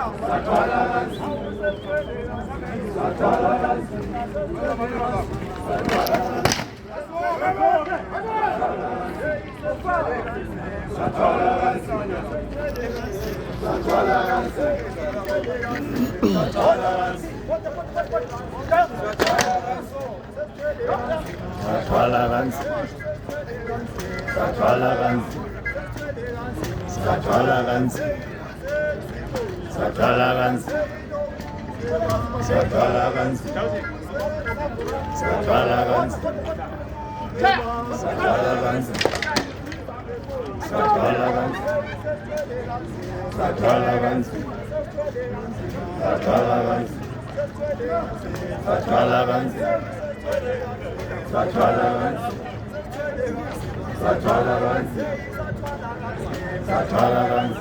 Toleranz. Toleranz. Toleranz. Toleranz. Toleranz. Toleranz. Toleranz. Toleranz. Toleranz. Toleranz. Toleranz. Toleranz. Toleranz. Toleranz.